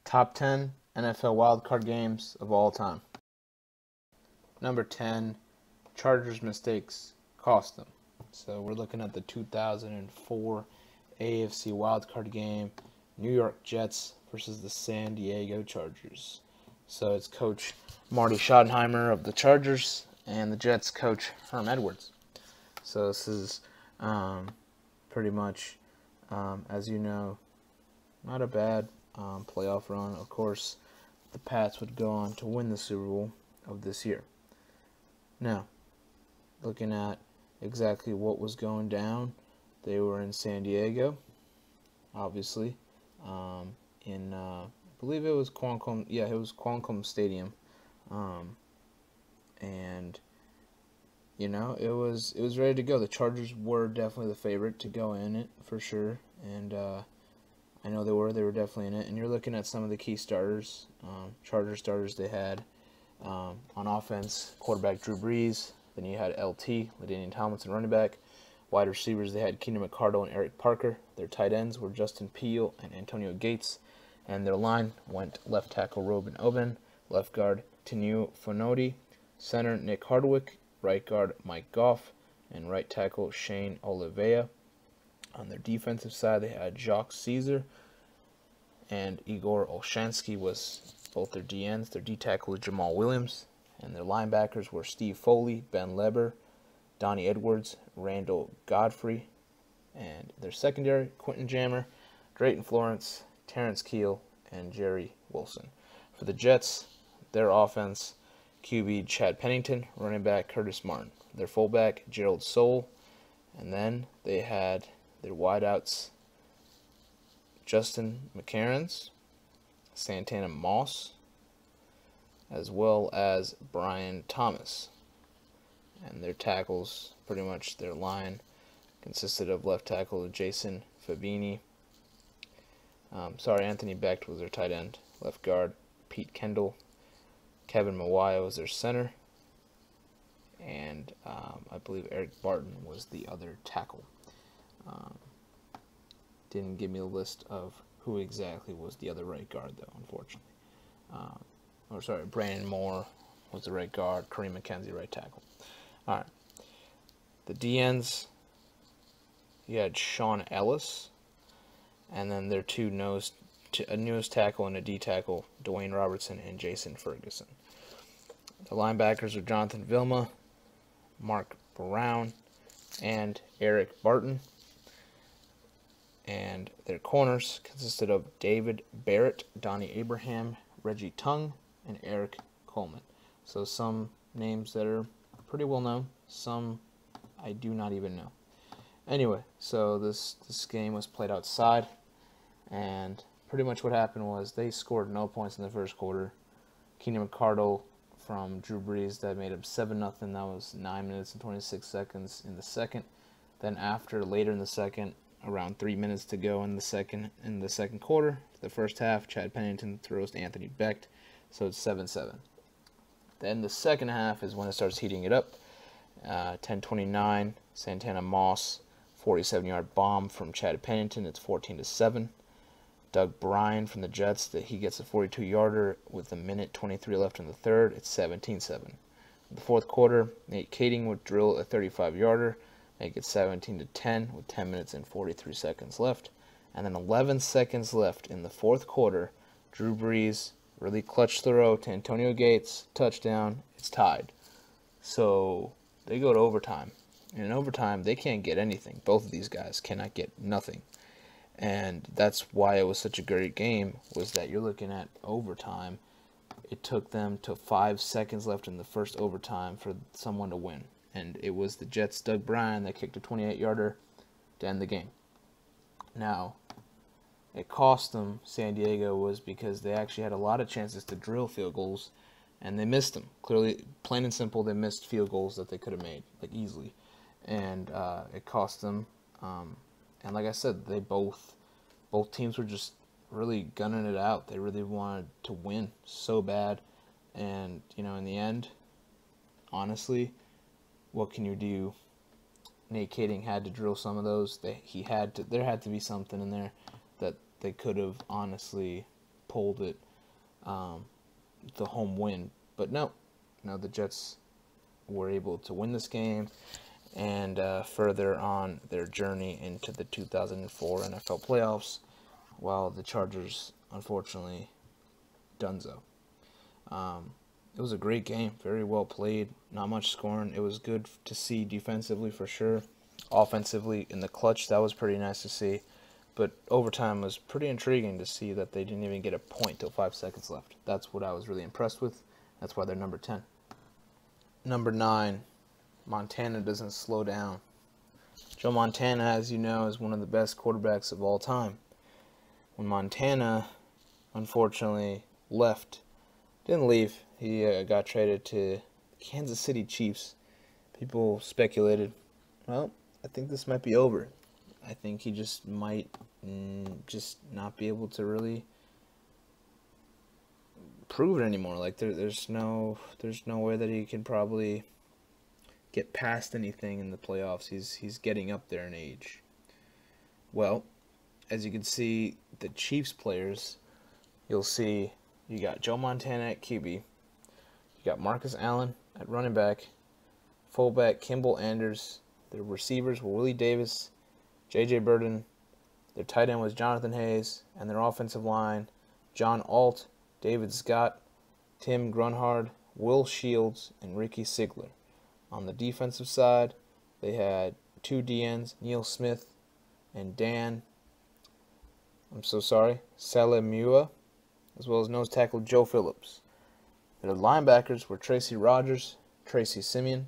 Top 10 NFL wildcard games of all time. Number 10, Chargers mistakes cost them. So we're looking at the 2004 AFC wildcard game, New York Jets versus the San Diego Chargers. So it's Coach Marty Schottenheimer of the Chargers and the Jets coach Herm Edwards. So this is pretty much, as you know, not a bad playoff run. Of course, the Pats would go on to win the Super Bowl of this year. Now, looking at exactly what was going down, they were in San Diego, obviously, in I believe it was Qualcomm. Yeah, it was Qualcomm Stadium, and you know it was ready to go. The Chargers were definitely the favorite to go in it for sure, and I know they were definitely in it. And you're looking at some of the key starters, Charger starters they had on offense, quarterback Drew Brees. Then you had LT, LaDainian Tomlinson, running back. Wide receivers, they had Keenan McCardle and Eric Parker. Their tight ends were Justin Peele and Antonio Gates. And their line went left tackle Robin Oben, left guard Tinu Fonodi, center Nick Hardwick, right guard Mike Goff, and right tackle Shane Oliveira. On their defensive side, they had Jacques Caesar and Igor Olshansky was both their DNs. Their D tackle was Jamal Williams. And their linebackers were Steve Foley, Ben Leber, Donnie Edwards, Randall Godfrey. And their secondary, Quentin Jammer, Drayton Florence, Terrence Keel, and Jerry Wilson. For the Jets, their offense, QB Chad Pennington, running back Curtis Martin. Their fullback, Gerald Soule. And then they had their wideouts, Justin McCarons, Santana Moss, as well as Brian Thomas. And their tackles, pretty much their line, consisted of left tackle Jason Fabini. Anthony Becht was their tight end. Left guard, Pete Kendall. Kevin Mawaya was their center. And I believe Eric Barton was the other tackle. Didn't give me a list of who exactly was the other right guard, though, unfortunately. Brandon Moore was the right guard. Kareem McKenzie, right tackle. All right. The DNs, you had Sean Ellis, and then their a newest tackle and a D tackle, Dwayne Robertson and Jason Ferguson. The linebackers were Jonathan Vilma, Mark Brown, and Eric Barton. And their corners consisted of David Barrett, Donnie Abraham, Reggie Tung, and Eric Coleman. So some names that are pretty well known, some I do not even know. Anyway, so this game was played outside, and pretty much what happened was they scored no points in the first quarter. Keenan McCardle from Drew Brees, that made it 7-0. That was 9 minutes and 26 seconds in the second. Then later in the second, around 3 minutes to go in the second quarter, the first half, Chad Pennington throws to Anthony Becht, so it's 7-7. Then the second half is when it starts heating it up. 10:29, Santana Moss, 47-yard bomb from Chad Pennington. It's 14-7. Doug Bryan from the Jets, that he gets a 42-yarder with 1:23 left in the third. It's 17-7. In the fourth quarter, Nate Kading would drill a 35-yarder, make it 17-10 with 10 minutes and 43 seconds left. And then 11 seconds left in the fourth quarter, Drew Brees, really clutch throw to Antonio Gates, touchdown, it's tied. So they go to overtime. And in overtime, they can't get anything. Both of these guys cannot get nothing. And that's why it was such a great game, was that you're looking at overtime. It took them to 5 seconds left in the first overtime for someone to win. And it was the Jets' Doug Bryan that kicked a 28-yarder to end the game. Now, it cost them, San Diego, was because they actually had a lot of chances to drill field goals, and they missed them. Clearly, plain and simple, they missed field goals that they could have made, like easily. And it cost them. And like I said, they both teams were just really gunning it out. They really wanted to win so bad. And, in the end, honestly, what can you do? Nate Kading had to drill some of those. There had to be something in there that they could have honestly pulled it, the home win. But no, the Jets were able to win this game and further on their journey into the 2004 NFL playoffs, while the Chargers, unfortunately, donezo. It was a great game, very well played, not much scoring. It was good to see defensively for sure. Offensively, in the clutch, that was pretty nice to see. But overtime was pretty intriguing to see that they didn't even get a point till 5 seconds left. That's what I was really impressed with. That's why they're number 10. Number 9, Montana doesn't slow down. Joe Montana, as you know, is one of the best quarterbacks of all time. When Montana, unfortunately, didn't leave, he got traded to Kansas City Chiefs. People speculated, well, I think this might be over. I think he just might just not be able to really prove it anymore. Like there's no way that he can probably get past anything in the playoffs. He's getting up there in age. Well, as you can see, the Chiefs players, you'll see you got Joe Montana at QB, you got Marcus Allen at running back, fullback Kimball Anders. The receivers were Willie Davis, J.J. Burden. Their tight end was Jonathan Hayes, and their offensive line, John Alt, David Scott, Tim Grunhard, Will Shields, and Ricky Sigler. On the defensive side, they had 2 DNs, Neil Smith and Salemua, as well as nose tackle Joe Phillips. Their linebackers were Tracy Rogers, Tracy Simeon,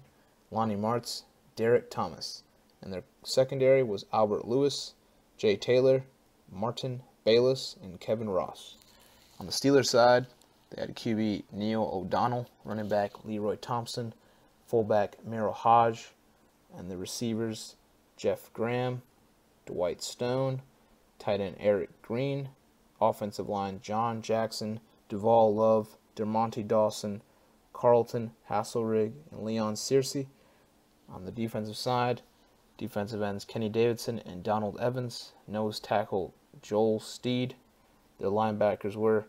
Lonnie Martz, Derek Thomas. And their secondary was Albert Lewis, Jay Taylor, Martin Bayless, and Kevin Ross. On the Steelers side, they had QB Neil O'Donnell, running back Leroy Thompson, fullback Merrill Hodge, and the receivers Jeff Graham, Dwight Stone, tight end Eric Green, offensive line John Jackson, Duval Love, DeMonte Dawson, Carlton Hasselrig, and Leon Searcy. On the defensive side, defensive ends Kenny Davidson and Donald Evans, nose tackle Joel Steed. Their linebackers were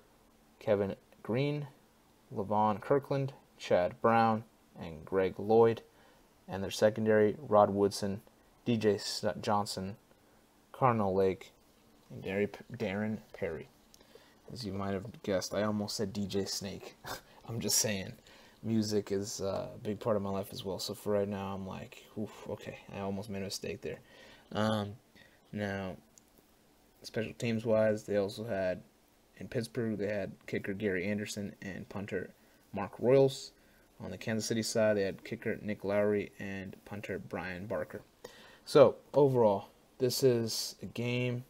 Kevin Green, Levon Kirkland, Chad Brown, and Greg Lloyd. And their secondary, Rod Woodson, DJ Johnson, Cardinal Lake, and Darren Perry. As you might have guessed, I almost said DJ Snake. I'm just saying. Music is a big part of my life as well. So for right now, I'm like, oof, okay, I almost made a mistake there. Now, special teams wise, they also had, in Pittsburgh, they had kicker Gary Anderson and punter Mark Royals. On the Kansas City side, they had kicker Nick Lowry and punter Brian Barker. So overall, this is a game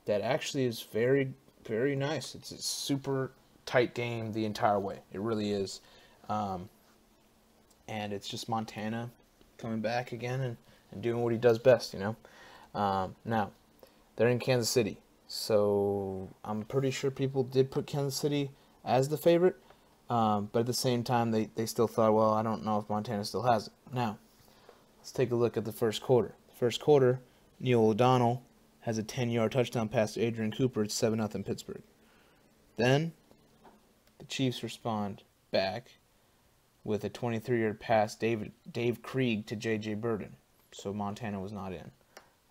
that actually is very, very nice. It's a super tight game the entire way. It really is. And it's just Montana coming back again and doing what he does best, you know. Now, they're in Kansas City, so I'm pretty sure people did put Kansas City as the favorite, but at the same time, they still thought, well, I don't know if Montana still has it. Now, let's take a look at the first quarter. First quarter, Neil O'Donnell has a 10-yard touchdown pass to Adrian Cooper. It's 7-0 Pittsburgh. Then, the Chiefs respond back with a 23-yard pass, Dave Krieg to J.J. Burden. So Montana was not in.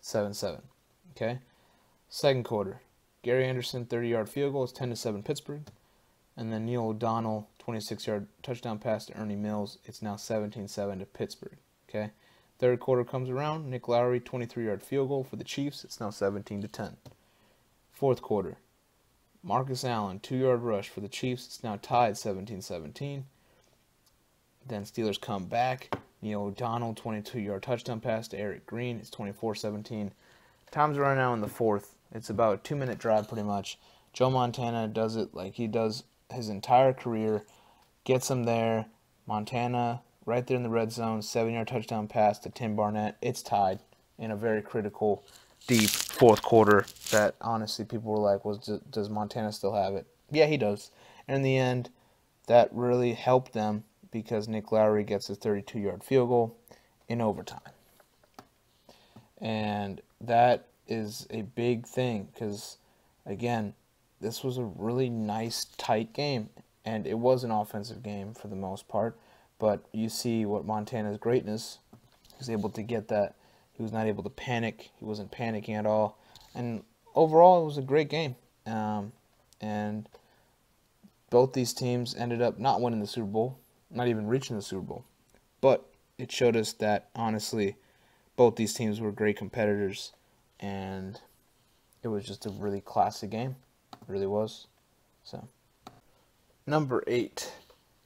7-7. Okay? Second quarter, Gary Anderson, 30-yard field goal. It's 10-7 Pittsburgh. And then Neil O'Donnell, 26-yard touchdown pass to Ernie Mills. It's now 17-7 to Pittsburgh. Okay? Third quarter comes around. Nick Lowry, 23-yard field goal for the Chiefs. It's now 17-10. Fourth quarter, Marcus Allen, 2-yard rush for the Chiefs. It's now tied 17-17. Then Steelers come back. Neil O'Donnell, 22-yard touchdown pass to Eric Green. It's 24-17. Time's running out in the fourth. It's about a 2-minute drive pretty much. Joe Montana does it like he does his entire career. Gets him there. Montana right there in the red zone. 7-yard touchdown pass to Tim Barnett. It's tied in a very critical, deep fourth quarter that honestly people were like, does Montana still have it? Yeah, he does. And in the end, that really helped them, because Nick Lowry gets a 32-yard field goal in overtime. And that is a big thing because, again, this was a really nice, tight game. And it was an offensive game for the most part. But you see what Montana's greatness. He was able to get that. He was not able to panic. He wasn't panicking at all. And overall, it was a great game. And both these teams ended up not winning the Super Bowl, not even reaching the Super Bowl. But it showed us that, honestly, both these teams were great competitors. And it was just a really classic game. It really was. So, number 8,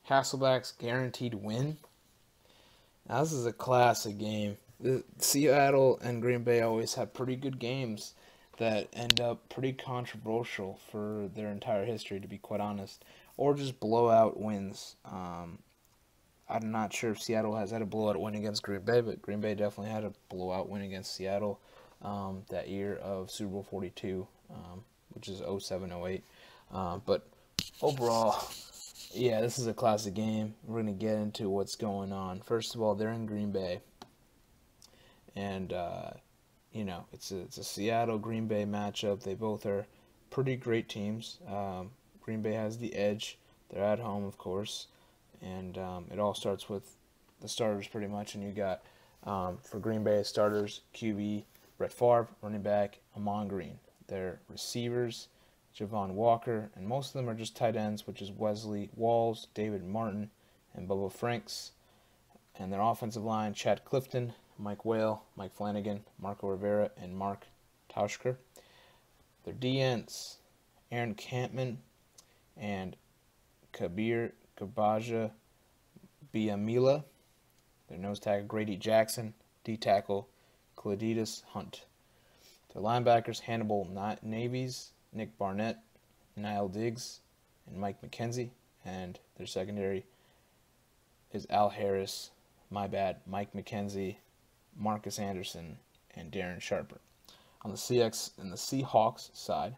Hasselbeck's guaranteed win. Now, this is a classic game. Seattle and Green Bay always have pretty good games that end up pretty controversial for their entire history, to be quite honest, or just blowout wins. I'm not sure if Seattle has had a blowout win against Green Bay, but Green Bay definitely had a blowout win against Seattle that year of Super Bowl 42, which is 07-08. But overall, yeah, this is a classic game. We're going to get into what's going on. First of all, they're in Green Bay. And, it's a Seattle-Green Bay matchup. They both are pretty great teams. Green Bay has the edge. They're at home, of course. And it all starts with the starters pretty much. And you got, for Green Bay starters, QB Brett Favre, running back Amon Green. Their receivers, Javon Walker, and most of them are just tight ends, which is Wesley Walls, David Martin, and Bubba Franks. And their offensive line, Chad Clifton, Mike Whale, Mike Flanagan, Marco Rivera, and Mark Tauschker. Their DNs, Aaron Campman and Kabir Kabaja Biamila. Their nose tackle, Grady Jackson. D-tackle, Cledius Hunt. Their linebackers, Hannibal Navies, Nick Barnett, Niall Diggs, and Mike McKenzie. And their secondary is Al Harris, Mike McKenzie, Marcus Anderson, and Darren Sharper. On the Seahawks side,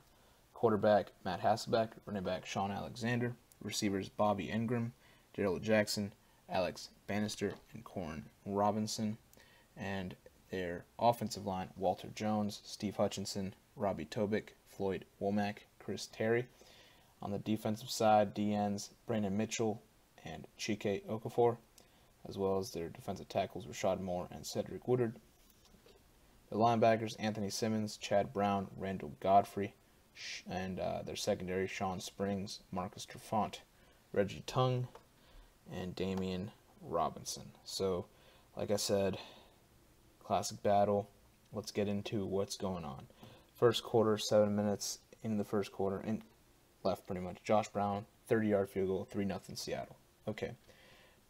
quarterback Matt Hasselbeck, running back Sean Alexander, receivers Bobby Ingram, Gerald Jackson, Alex Bannister, and Corn Robinson. And their offensive line, Walter Jones, Steve Hutchinson, Robbie Tobick, Floyd Womack, Chris Terry. On the defensive side, DNs Brandon Mitchell and Chike Okafor, as well as their defensive tackles Rashad Moore and Cedric Woodard. The linebackers, Anthony Simmons, Chad Brown, Randall Godfrey, and their secondary, Sean Springs, Marcus Trufant, Reggie Tung, and Damian Robinson. So, like I said, classic battle. Let's get into what's going on. First quarter, 7 minutes in the first quarter, and left pretty much. Josh Brown, 30-yard field goal, 3-0 Seattle. Okay.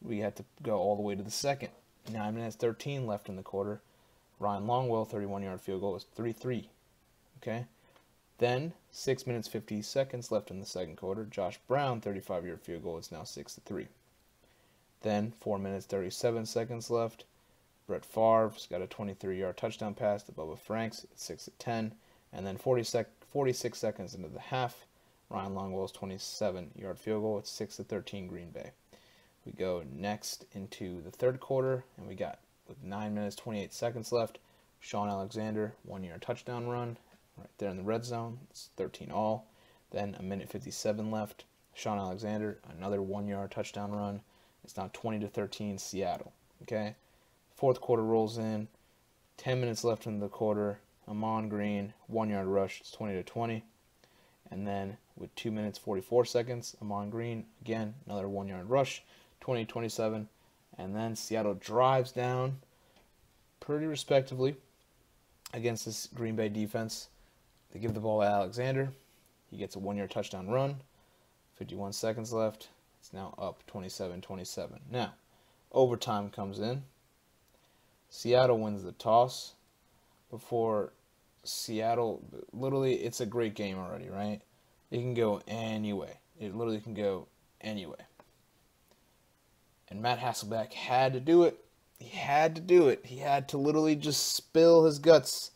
We had to go all the way to the second. 9 minutes, 13 left in the quarter. Ryan Longwell, 31-yard field goal, is 3-3. Okay. Then, 6 minutes, 50 seconds left in the second quarter. Josh Brown, 35-yard field goal, is now 6-3. Then, 4 minutes, 37 seconds left. Brett Favre's got a 23-yard touchdown pass to Bubba Franks at 6-10. And then 46 seconds into the half, Ryan Longwell's 27-yard field goal. It's 6-13 Green Bay. We go next into the third quarter, and we got, with 9 minutes, 28 seconds left, Sean Alexander, 1-yard touchdown run right there in the red zone. It's 13-all. Then a minute 57 left. Sean Alexander, another 1-yard touchdown run. It's now 20-13 Seattle. Okay. Fourth quarter rolls in. 10 minutes left in the quarter. Amon Green, 1-yard rush. It's 20-20. And then with 2 minutes 44 seconds, Amon Green, again, another 1-yard rush, 20-27. And then Seattle drives down pretty respectively against this Green Bay defense. They give the ball to Alexander. He gets a 1-yard touchdown run. 51 seconds left. It's now up 27-27. Now, overtime comes in. Seattle wins the toss. Before Seattle, literally, it's a great game already, right? It can go any way. It literally can go any way. And Matt Hasselbeck had to do it. He had to do it. He had to literally just spill his guts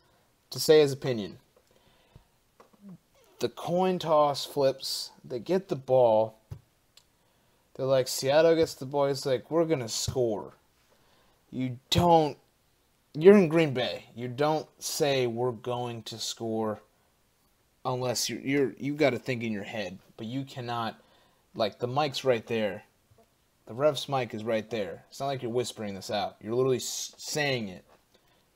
to say his opinion. The coin toss flips. They get the ball. They're like, Seattle gets the ball. It's like, we're going to score. You're in Green Bay. You don't say we're going to score unless you got to think in your head, but you cannot, like, the mic's right there. The ref's mic is right there. It's not like you're whispering this out. You're literally saying it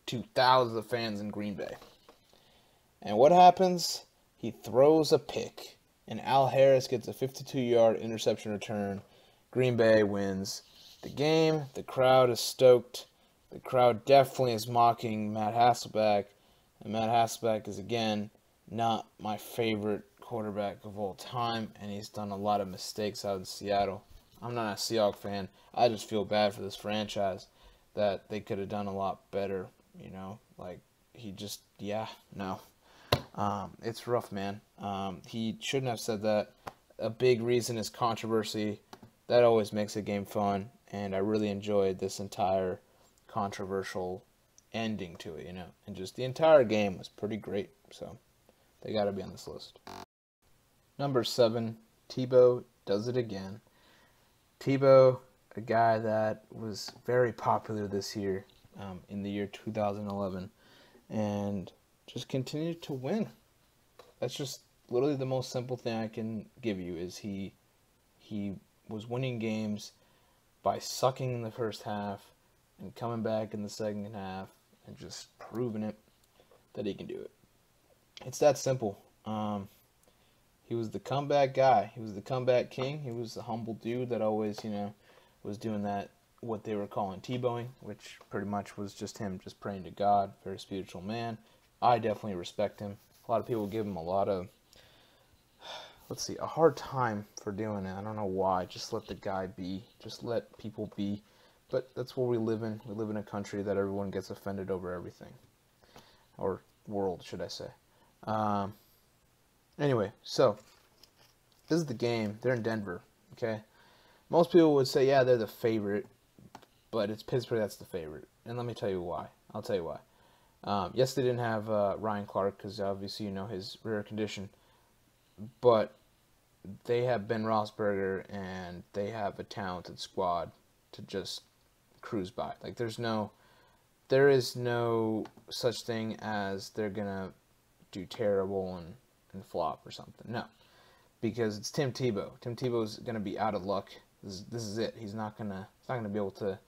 to thousands of fans in Green Bay. And what happens? He throws a pick, and Al Harris gets a 52-yard interception return. Green Bay wins the game. The crowd is stoked. The crowd definitely is mocking Matt Hasselbeck. And Matt Hasselbeck is, again, not my favorite quarterback of all time, and he's done a lot of mistakes out in Seattle. I'm not a Seahawks fan. I just feel bad for this franchise that they could have done a lot better, you know? Like, he just, no. It's rough, man. He shouldn't have said that. A big reason is controversy. That always makes a game fun, and I really enjoyed this entire controversial ending to it, you know? And just the entire game was pretty great, so they got to be on this list. Number 7, Tebow does it again. Tebow, a guy that was very popular this year, in the year 2011, and just continued to win. That's just literally the most simple thing I can give you, is he was winning games by sucking in the first half and coming back in the second half and just proving it that he can do it. It's that simple. He was the comeback guy. He was the comeback king. He was the humble dude that always, you know, was doing that, what they were calling Tebowing, which pretty much was just him just praying to God. Very spiritual man. I definitely respect him. A lot of people give him a lot of, a hard time for doing it. I don't know why. Just let the guy be. Just let people be. But that's what we live in. We live in a country that everyone gets offended over everything. Or world, should I say. Anyway, so this is the game. They're in Denver, okay? Most people would say, yeah, they're the favorite, but it's Pittsburgh that's the favorite. And let me tell you why. I'll tell you why. Yes, they didn't have Ryan Clark because obviously you know his rare condition, but they have Ben Roethlisberger and they have a talented squad to just cruise by. Like there is no such thing as they're gonna do terrible and flop or something. No, because it's Tim Tebow. Tim Tebow's gonna be out of luck. This is it. He's not gonna be able to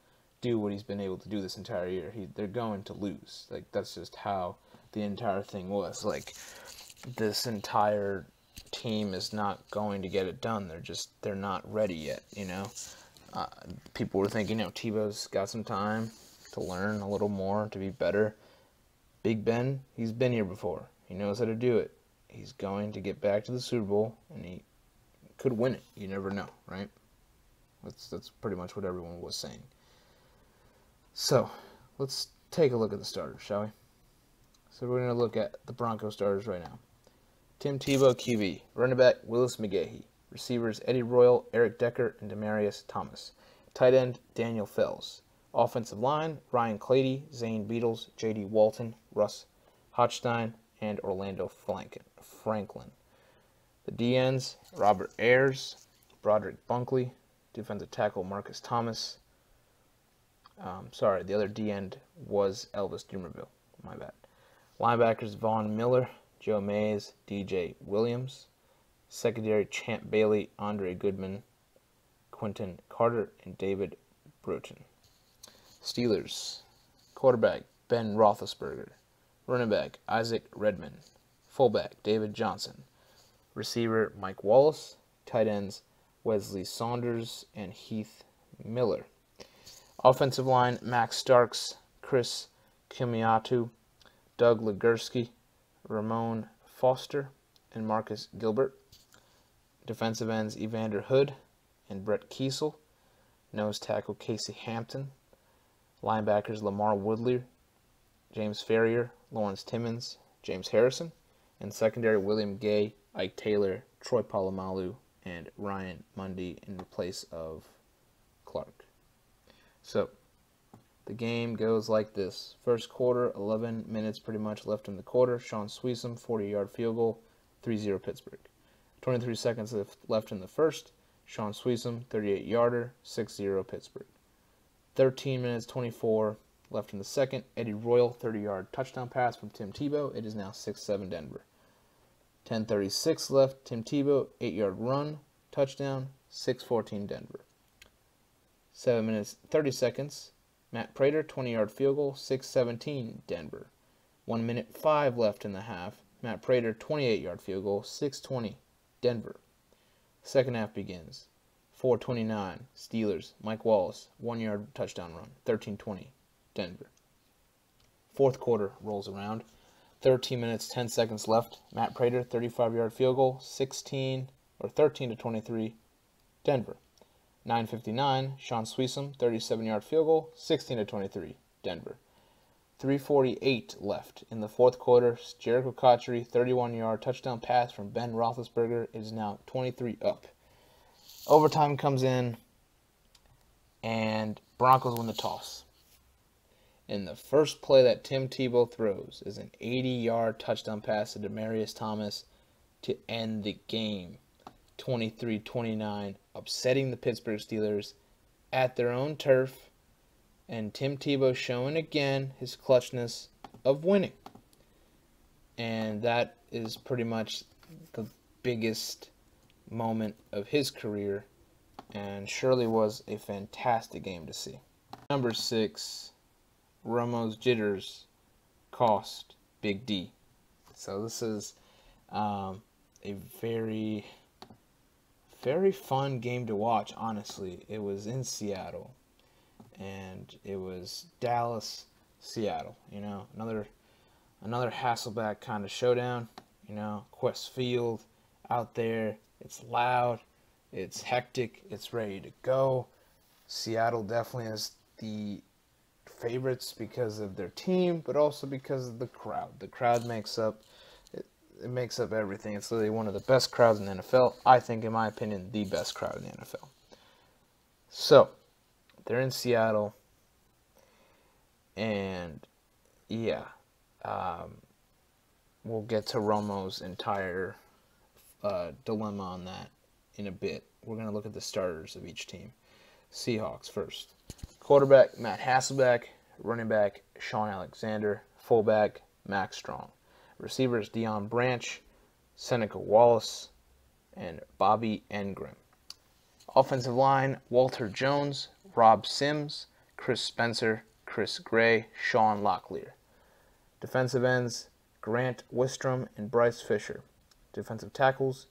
do what he's been able to do this entire year. They're going to lose. Like that's just how the entire thing was. Like this entire team is not going to get it done. They're not ready yet. You know, people were thinking, you know, Tebow's got some time to learn a little more to be better. Big Ben, he's been here before. He knows how to do it. He's going to get back to the Super Bowl, and he could win it. You never know, right? That's pretty much what everyone was saying. So, let's take a look at the starters, shall we? So we're going to look at the Broncos starters right now. Tim Tebow, QB. Running back, Willis McGahee. Receivers, Eddie Royal, Eric Decker, and Demarius Thomas. Tight end, Daniel Fells. Offensive line, Ryan Clady, Zane Beadles, J.D. Walton, Russ Hochstein, and Orlando Franklin. The DNs, Robert Ayers, Broderick Bunkley, defensive tackle Marcus Thomas. The other DN was Elvis Dumerville. My bad. Linebackers, Vaughn Miller, Joe Mays, DJ Williams. Secondary, Champ Bailey, Andre Goodman, Quentin Carter, and David Bruton. Steelers, quarterback, Ben Roethlisberger. Running back, Isaac Redman. Fullback, David Johnson. Receiver, Mike Wallace. Tight ends, Wesley Saunders and Heath Miller. Offensive line, Max Starks, Chris Kimiatu, Doug Legursky, Ramon Foster, and Marcus Gilbert. Defensive ends, Evander Hood and Brett Kiesel. Nose tackle, Casey Hampton. Linebackers, Lamar Woodley, James Ferrier, Lawrence Timmons, James Harrison. And secondary, William Gay, Ike Taylor, Troy Polamalu, and Ryan Mundy in place of Clark. So, the game goes like this. First quarter, 11 minutes pretty much left in the quarter. Sean Sweesom, 40-yard field goal, 3-0 Pittsburgh. 23 seconds left in the first. Sean Sweesom, 38-yarder, 6-0 Pittsburgh. 13 minutes, 24 left in the second. Eddie Royal, 30-yard touchdown pass from Tim Tebow. It is now 6-7 Denver. 10:36 left. Tim Tebow, 8-yard run, touchdown, 6-14 Denver. 7 minutes, 30 seconds. Matt Prater, 20-yard field goal, 6-17 Denver. 1 minute 5 left in the half. Matt Prater, 28-yard field goal, 6-20 Denver. Second half begins. 4:29 Steelers. Mike Wallace, 1-yard touchdown run, 13-20 Denver. Fourth quarter rolls around. 13 minutes, 10 seconds left. Matt Prater, 35-yard field goal, 13-23 Denver. 9:59 Sean Sweesom, 37-yard field goal, 16-23 Denver. 3:48 left in the fourth quarter. Jericho Cotchery, 31-yard touchdown pass from Ben Roethlisberger is now 23 up. Overtime comes in, and Broncos win the toss. And the first play that Tim Tebow throws is an 80-yard touchdown pass to Demaryius Thomas to end the game. 23-29, upsetting the Pittsburgh Steelers at their own turf, and Tim Tebow showing again his clutchness of winning. And that is pretty much the biggest moment of his career, and surely was a fantastic game to see. Number 6, Romo's jitters cost Big D. So this is a very fun game to watch, honestly. It was in Seattle, and it was Dallas, Seattle. You know, another Hasselbeck kind of showdown. You know, Quest Field out there. It's loud, it's hectic, it's ready to go. Seattle definitely is the favorites because of their team, but also because of the crowd. The crowd makes up it makes up everything. It's literally one of the best crowds in the NFL. I think, in my opinion, the best crowd in the NFL. So, they're in Seattle, and yeah, we'll get to Romo's entire dilemma on that in a bit. We're going to look at the starters of each team. Seahawks first. Quarterback, Matt Hasselbeck. Running back, Sean Alexander. Fullback, Max Strong. Receivers, Deion Branch, Seneca Wallace, and Bobby Engram. Offensive line, Walter Jones, Rob Sims, Chris Spencer, Chris Gray, Sean Locklear. Defensive ends, Grant Wistrom and Bryce Fisher. Defensive tackles,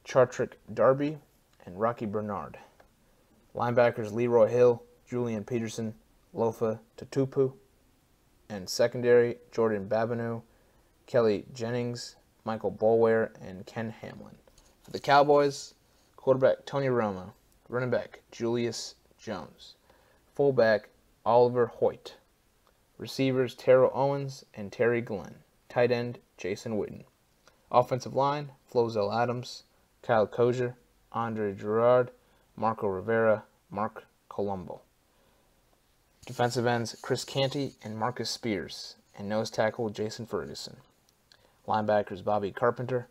Chartrick Darby and Rocky Bernard. Linebackers, Leroy Hill, Julian Peterson, Lofa Tatupu. And secondary, Jordan Babineau, Kelly Jennings, Michael Boulware, and Ken Hamlin. For the Cowboys, quarterback Tony Romo, running back Julius Jones, fullback Oliver Hoyt, receivers Terrell Owens and Terry Glenn, tight end Jason Witten. Offensive line, Flozell Adams, Kyle Kozier, Andre Gerard, Marco Rivera, Mark Colombo. Defensive ends, Chris Canty and Marcus Spears, and nose tackle Jason Ferguson. Linebackers, Bobby Carpenter,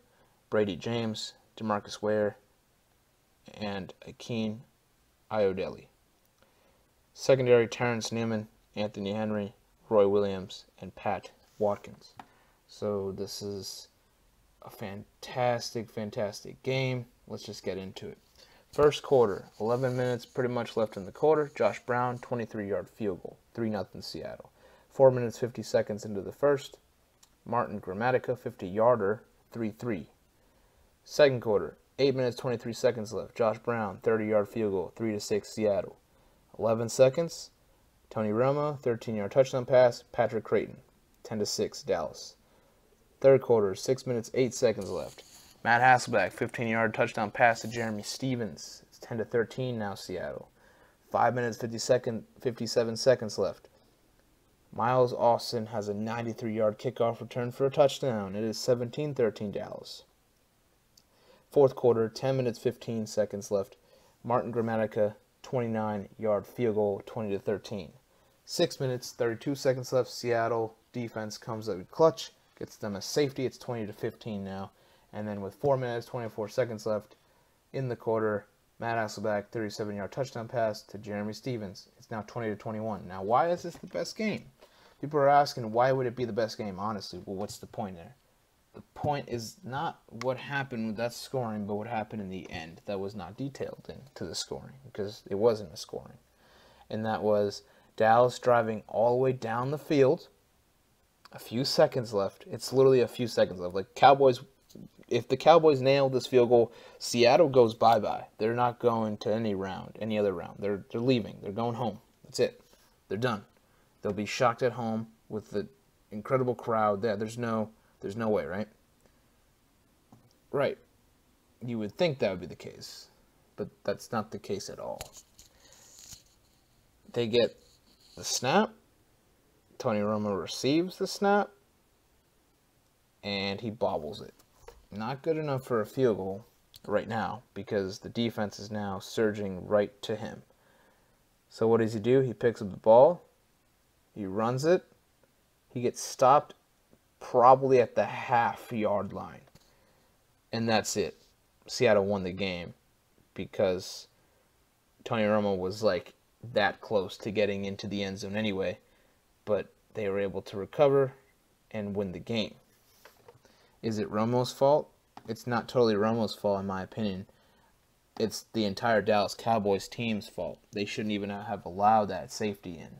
Brady James, DeMarcus Ware, and Akeem Ayodele. Secondary, Terrence Newman, Anthony Henry, Roy Williams, and Pat Watkins. So this is a fantastic game. Let's just get into it. First quarter, 11 minutes pretty much left in the quarter. Josh Brown, 23-yard field goal, 3-0 Seattle. 4 minutes, 50 seconds into the first. Martin Gramatica, 50-yarder, 3-3. Second quarter, 8 minutes, 23 seconds left. Josh Brown, 30-yard field goal, 3-6 Seattle. 11 seconds. Tony Romo, 13-yard touchdown pass. Patrick Creighton, 10-6 Dallas. Third quarter, 6 minutes, 8 seconds left. Matt Hasselbeck, 15-yard touchdown pass to Jeremy Stevens. It's 10-13 now Seattle. 5 minutes, 57 seconds left. Miles Austin has a 93-yard kickoff return for a touchdown. It is 17-13 Dallas. Fourth quarter, 10 minutes, 15 seconds left. Martin Gramatica, 29-yard field goal, 20-13. 6 minutes, 32 seconds left. Seattle defense comes up with clutch, gets them a safety. It's 20-15 now. And then with 4 minutes, 24 seconds left in the quarter, Matt Hasselbeck, 37-yard touchdown pass to Jeremy Stevens. It's now 20-21. Now, why is this the best game? People are asking, why would it be the best game? Honestly, well, what's the point there? the point is not what happened with that scoring, but what happened in the end that was not detailed into the scoring, because it wasn't a scoring. And that was Dallas driving all the way down the field, a few seconds left. It's literally a few seconds left. Like, Cowboys, if the Cowboys nail this field goal, Seattle goes bye-bye. They're not going to any other round. They're leaving. They're going home. That's it. They're done. They'll be shocked at home with the incredible crowd there. There's no way, right? Right. You would think that would be the case, but that's not the case at all. They get the snap. Tony Romo receives the snap, and he bobbles it. Not good enough for a field goal right now, because the defense is now surging right to him. So what does he do? He picks up the ball. He runs it. He gets stopped probably at the half-yard line. And that's it. Seattle won the game because Tony Romo was like that close to getting into the end zone anyway, but they were able to recover and win the game. Is it Romo's fault? It's not totally Romo's fault, in my opinion. It's the entire Dallas Cowboys team's fault. They shouldn't even have allowed that safety in.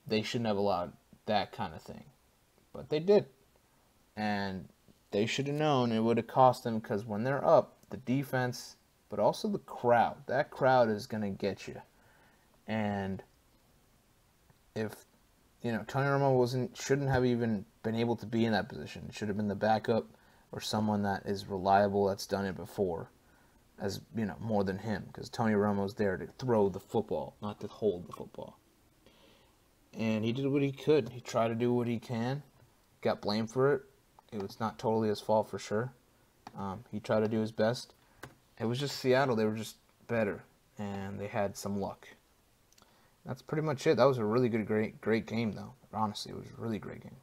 They shouldn't have allowed that kind of thing. But they did. And they should have known it would have cost them, because when they're up, the defense, but also the crowd, that crowd is going to get you. And if, Tony Romo shouldn't have even been able to be in that position. It should have been the backup or someone that is reliable, that's done it before, as, more than him, because Tony Romo's there to throw the football, not to hold the football. And he did what he could. He tried to do what he can. Got blamed for it. It was not totally his fault, for sure. He tried to do his best. It was just Seattle. They were just better, and they had some luck. That's pretty much it. That was a really good, great game, though. Honestly, it was a really great game.